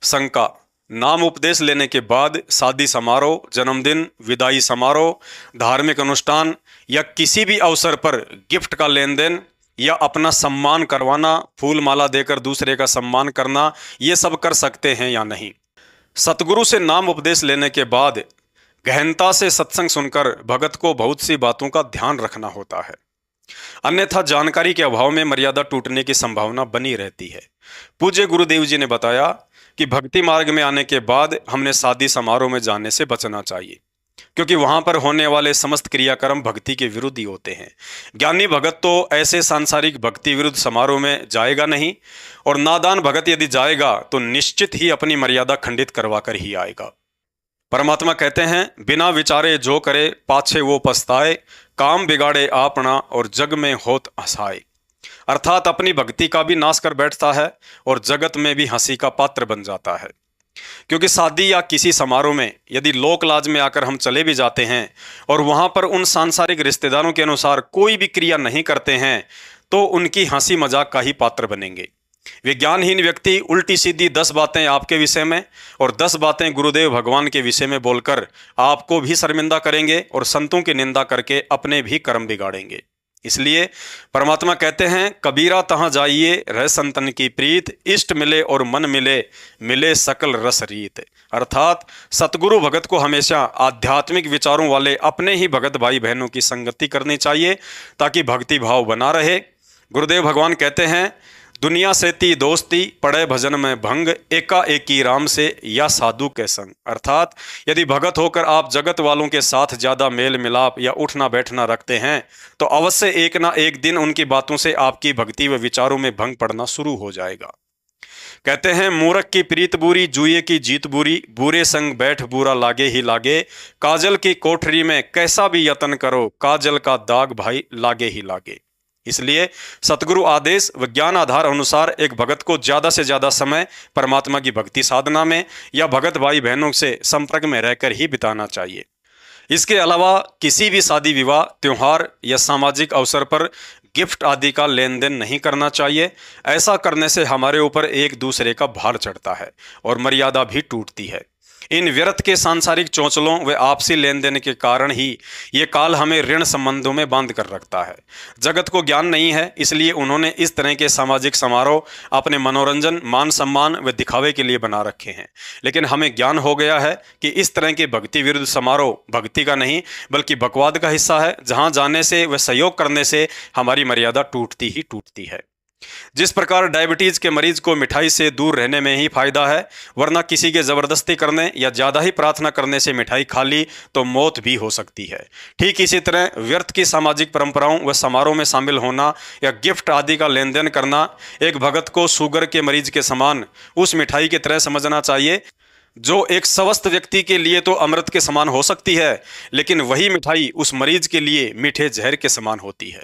शंका। नाम उपदेश लेने के बाद शादी समारोह, जन्मदिन, विदाई समारोह, धार्मिक अनुष्ठान या किसी भी अवसर पर गिफ्ट का लेन देन या अपना सम्मान करवाना, फूल माला देकर दूसरे का सम्मान करना, ये सब कर सकते हैं या नहीं। सतगुरु से नाम उपदेश लेने के बाद गहनता से सत्संग सुनकर भगत को बहुत सी बातों का ध्यान रखना होता है, अन्यथा जानकारी के अभाव में मर्यादा टूटने की संभावना बनी रहती है। पूज्य गुरुदेव जी ने बताया कि भक्ति मार्ग में आने के बाद हमने शादी समारोह में जाने से बचना चाहिए, क्योंकि वहां पर होने वाले समस्त क्रियाक्रम भक्ति के विरुद्ध ही होते हैं। ज्ञानी भगत तो ऐसे सांसारिक भक्ति विरुद्ध समारोह में जाएगा नहीं, और नादान भगत यदि जाएगा तो निश्चित ही अपनी मर्यादा खंडित करवा कर ही आएगा। परमात्मा कहते हैं, बिना विचारे जो करे पाछे वो पछताए, काम बिगाड़े आपना और जग में होत हंसाए। अर्थात अपनी भक्ति का भी नाश कर बैठता है और जगत में भी हंसी का पात्र बन जाता है। क्योंकि शादी या किसी समारोह में यदि लोक लाज में आकर हम चले भी जाते हैं और वहां पर उन सांसारिक रिश्तेदारों के अनुसार कोई भी क्रिया नहीं करते हैं तो उनकी हंसी मजाक का ही पात्र बनेंगे। विज्ञानहीन व्यक्ति उल्टी सीधी 10 बातें आपके विषय में और 10 बातें गुरुदेव भगवान के विषय में बोलकर आपको भी शर्मिंदा करेंगे और संतों की निंदा करके अपने भी कर्म बिगाड़ेंगे। इसलिए परमात्मा कहते हैं, कबीरा तहाँ जाइए रह संतन की प्रीत, इष्ट मिले और मन मिले, मिले सकल रस रीत। अर्थात सतगुरु भगत को हमेशा आध्यात्मिक विचारों वाले अपने ही भगत भाई बहनों की संगति करनी चाहिए ताकि भक्ति भाव बना रहे। गुरुदेव भगवान कहते हैं, दुनिया से ती दोस्ती पड़े भजन में भंग, एकाएकी राम से या साधु के संग। अर्थात यदि भगत होकर आप जगत वालों के साथ ज़्यादा मेल मिलाप या उठना बैठना रखते हैं तो अवश्य एक ना एक दिन उनकी बातों से आपकी भक्ति व विचारों में भंग पड़ना शुरू हो जाएगा। कहते हैं, मूर्ख की प्रीत बुरी, जुए की जीत बुरी, बुरे संग बैठ बुरा लागे ही लागे, काजल की कोठरी में कैसा भी यत्न करो, काजल का दाग भाई लागे ही लागे। इसलिए सतगुरु आदेश व ज्ञान आधार अनुसार एक भगत को ज़्यादा से ज़्यादा समय परमात्मा की भक्ति साधना में या भगत भाई बहनों से संपर्क में रहकर ही बिताना चाहिए। इसके अलावा किसी भी शादी विवाह, त्योहार या सामाजिक अवसर पर गिफ्ट आदि का लेन देन नहीं करना चाहिए। ऐसा करने से हमारे ऊपर एक दूसरे का भार चढ़ता है और मर्यादा भी टूटती है। इन व्यर्थ के सांसारिक चौंचलों व आपसी लेन देन के कारण ही ये काल हमें ऋण संबंधों में बांध कर रखता है। जगत को ज्ञान नहीं है, इसलिए उन्होंने इस तरह के सामाजिक समारोह अपने मनोरंजन, मान सम्मान व दिखावे के लिए बना रखे हैं। लेकिन हमें ज्ञान हो गया है कि इस तरह के भक्ति विरुद्ध समारोह भक्ति का नहीं बल्कि बकवाद का हिस्सा है, जहाँ जाने से व सहयोग करने से हमारी मर्यादा टूटती ही टूटती है। जिस प्रकार डायबिटीज के मरीज को मिठाई से दूर रहने में ही फायदा है, वरना किसी के जबरदस्ती करने या ज्यादा ही प्रार्थना करने से मिठाई खा ली तो मौत भी हो सकती है। ठीक इसी तरह व्यर्थ की सामाजिक परंपराओं व समारोह में शामिल होना या गिफ्ट आदि का लेन देन करना एक भगत को शुगर के मरीज के समान उस मिठाई की तरह समझना चाहिए जो एक स्वस्थ व्यक्ति के लिए तो अमृत के समान हो सकती है, लेकिन वही मिठाई उस मरीज के लिए मीठे जहर के समान होती है।